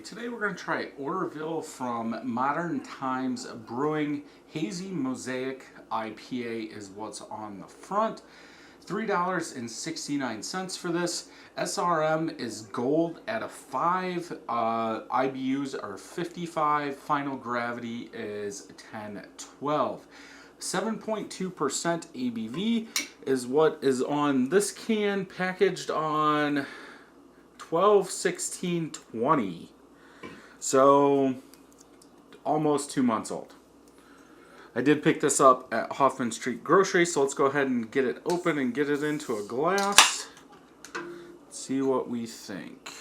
Today we're going to try Orderville from Modern Times Brewing. Hazy Mosaic IPA is what's on the front. $3.69 for this. SRM is gold at a 5. IBUs are 55. Final gravity is 1012. 7.2% ABV is what is on this can, packaged on 12/16/20, so almost 2 months old. I did pick this up at Hoffman Street Grocery, so let's go ahead and get it open and get it into a glass. See what we think.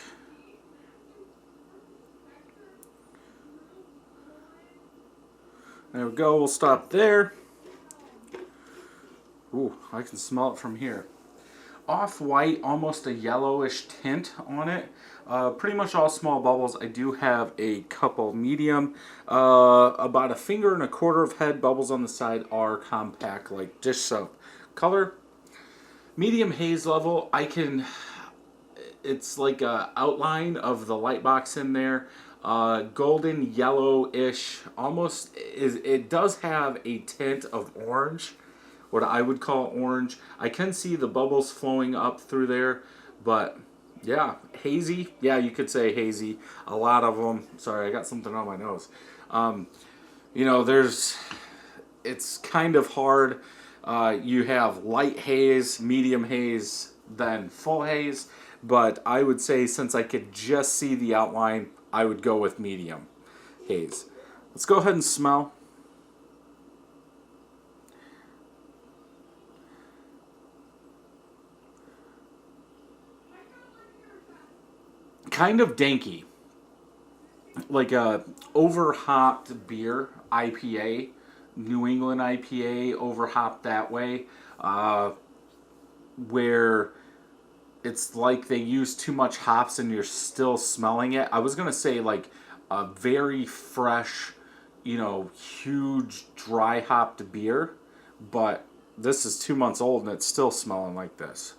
There we go, we'll stop there. Ooh, I can smell it from here. Off-white, almost a yellowish tint on it. Pretty much all small bubbles. I do have a couple medium. About 1.25 fingers of head bubbles on the side are compact like dish soap. Color, medium haze level. It's like a outline of the light box in there. Golden yellowish, almost it does have a tint of orange. What I would call orange. I can see the bubbles flowing up through there, but yeah, hazy. Yeah, you could say hazy. A lot of them. Sorry, I got something on my nose. You know, it's kind of hard. You have light haze, medium haze, then full haze, but I would say since I could just see the outline, I would go with medium haze. Let's go ahead and smell. Kind of danky, like a over-hopped beer IPA, New England IPA, over-hopped that way, where it's like they use too much hops and you're still smelling it. I was gonna say like a very fresh, you know, huge dry hopped beer, but this is 2 months old and it's still smelling like this.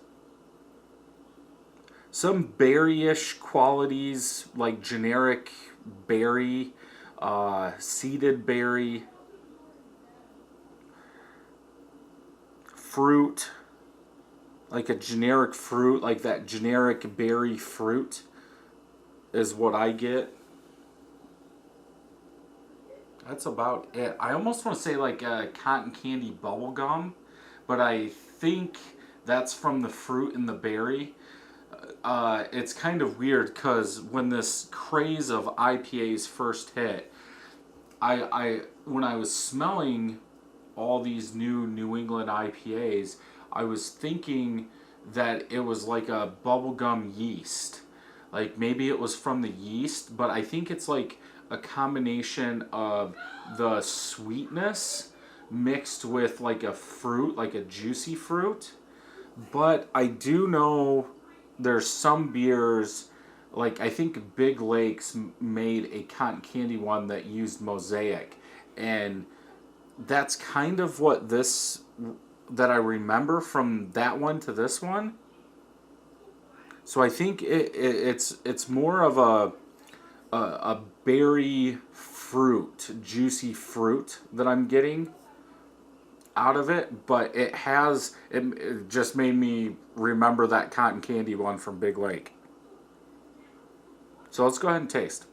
Some berry-ish qualities, like generic berry, seeded berry, fruit, like a generic fruit, like that generic berry fruit is what I get. That's about it. I almost want to say like a cotton candy bubble gum, but I think that's from the fruit and the berry. It's kind of weird because when this craze of IPAs first hit, when I was smelling all these New England IPAs, I was thinking that it was like a bubblegum yeast. Like maybe it was from the yeast, but I think it's like a combination of the sweetness mixed with like a fruit, like a juicy fruit. But I do know there's some beers, like I think Big Lakes made a cotton candy one that used Mosaic, and that's kind of what that I remember from that one to this one. So I think it's more of a berry fruit, juicy fruit that I'm getting out of it, but it just made me remember that cotton candy one from Big Lake. So let's go ahead and taste.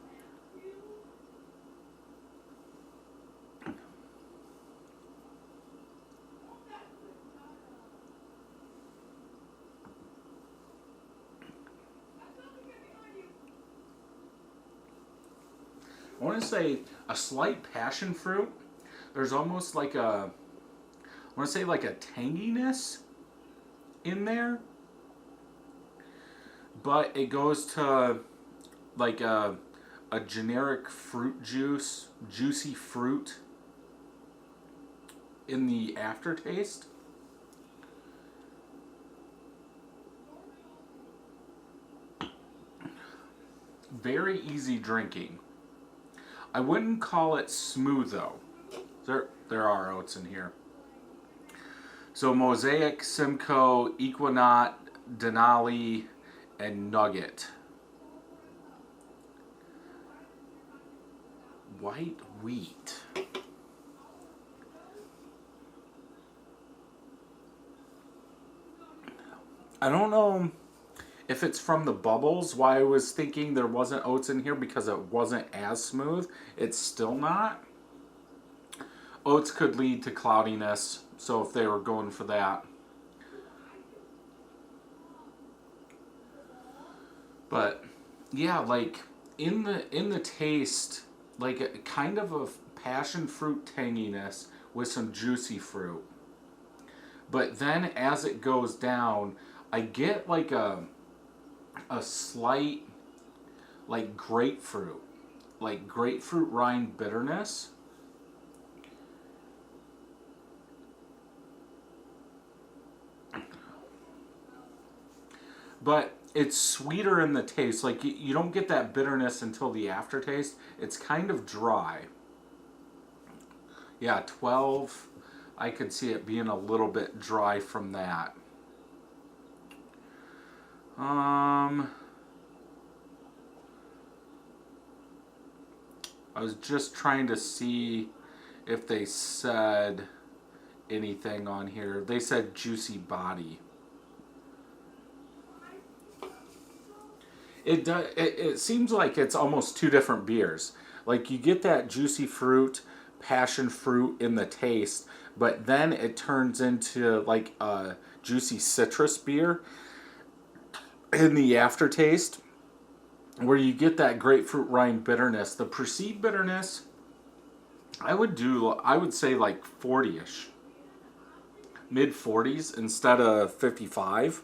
I want to say a slight passion fruit. There's almost like I want to say like a tanginess in there, but it goes to like a generic fruit juice, juicy fruit in the aftertaste. Very easy drinking. I wouldn't call it smooth though. There are oats in here. So Mosaic, Simcoe, Equinaut, Denali, and Nugget. white wheat. I don't know if it's from the bubbles, why I was thinking there wasn't oats in here because it wasn't as smooth. It's still not. Oats could lead to cloudiness, so if they were going for that. But yeah, like in the taste, like a kind of a passion fruit tanginess with some juicy fruit. But then as it goes down, I get like a slight like grapefruit rind bitterness. But it's sweeter in the taste. Like you don't get that bitterness until the aftertaste. It's kind of dry. Yeah, 12. I could see it being a little bit dry from that. I was just trying to see if they said anything on here. They said juicy body. It seems like it's almost two different beers. Like you get that juicy fruit, passion fruit in the taste, but then it turns into like a juicy citrus beer in the aftertaste, where you get that grapefruit rind bitterness. The perceived bitterness, I would say like 40-ish. Mid 40s instead of 55.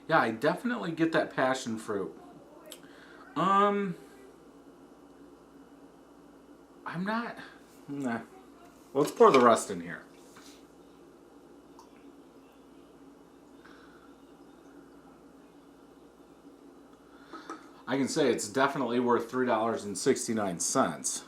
Yeah, I definitely get that passion fruit. I'm not... Nah. Let's pour the rest in here. I can say it's definitely worth $3.69.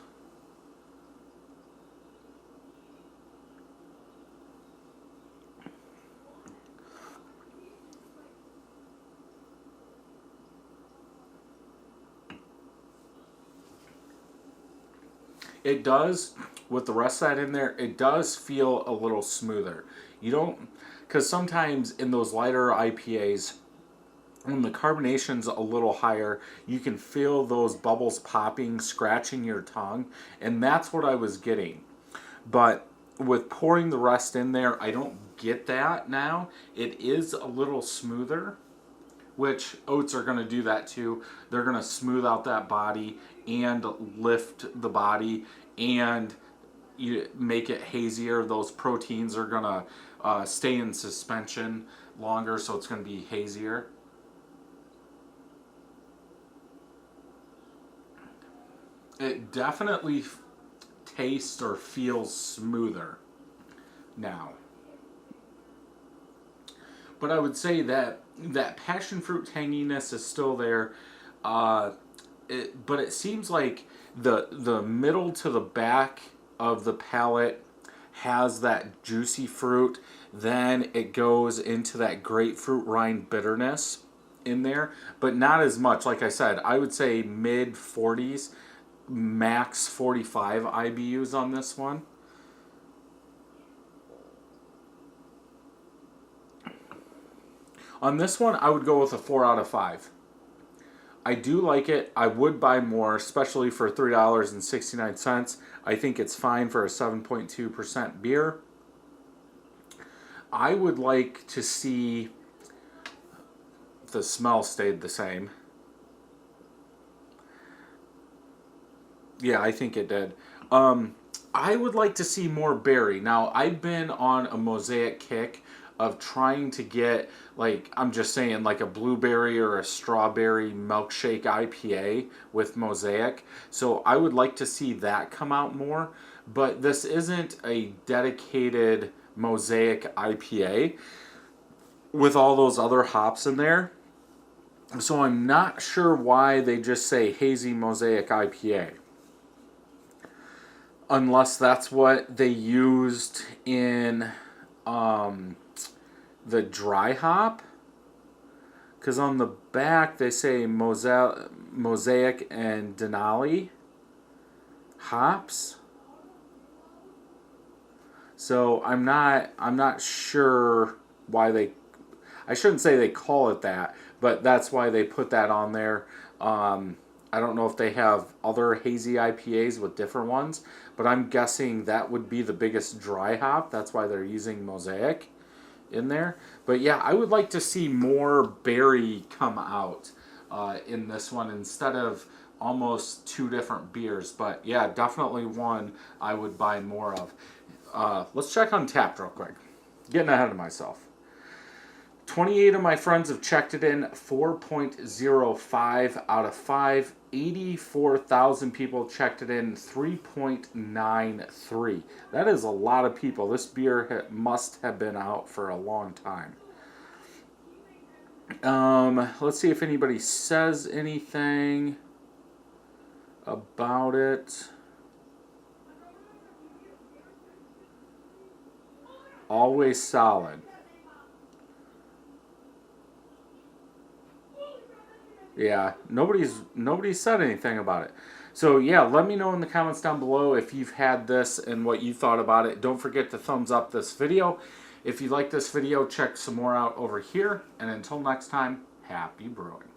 It does, with the rest of that in there, it does feel a little smoother. You don't, because sometimes in those lighter IPAs, when the carbonation's a little higher, you can feel those bubbles popping, scratching your tongue, and that's what I was getting. But with pouring the rest in there, I don't get that now. It is a little smoother, which oats are going to do that too. They're going to smooth out that body and lift the body and you make it hazier. Those proteins are going to stay in suspension longer, so it's going to be hazier. It definitely tastes or feels smoother now. But I would say that that passion fruit tanginess is still there. But it seems like the middle to the back of the palate has that juicy fruit. Then it goes into that grapefruit rind bitterness in there, but not as much. Like I said, I would say mid 40s, max 45 IBUs on this one. On this one, I would go with a 4 out of 5. I do like it. I would buy more, especially for $3.69. I think it's fine for a 7.2% beer. I would like to see if the smell stayed the same. Yeah, I think it did. I would like to see more berry. Now, I've been on a Mosaic kick of trying to get, like, I'm just saying, like a blueberry or a strawberry milkshake IPA with Mosaic. So I would like to see that come out more. But this isn't a dedicated Mosaic IPA with all those other hops in there. So I'm not sure why they just say Hazy Mosaic IPA. Unless that's what they used in the dry hop, because on the back they say Mosaic and Denali hops. So I'm not sure why they, I shouldn't say they call it that, but that's why they put that on there. I don't know if they have other hazy IPAs with different ones, but I'm guessing that would be the biggest dry hop. That's why they're using Mosaic in there. But yeah, I would like to see more berry come out in this one instead of almost two different beers. But yeah, definitely one I would buy more of. Let's check on Tapped real quick. Getting ahead of myself. 28 of my friends have checked it in, 4.05 out of 5. 84,000 people checked it in, 3.93. That is a lot of people. This beer must have been out for a long time. Let's see if anybody says anything about it. Always solid. Yeah, nobody's said anything about it. So yeah, let me know in the comments down below if you've had this and what you thought about it. Don't forget to thumbs up this video. If you like this video, check some more out over here. And until next time, happy brewing.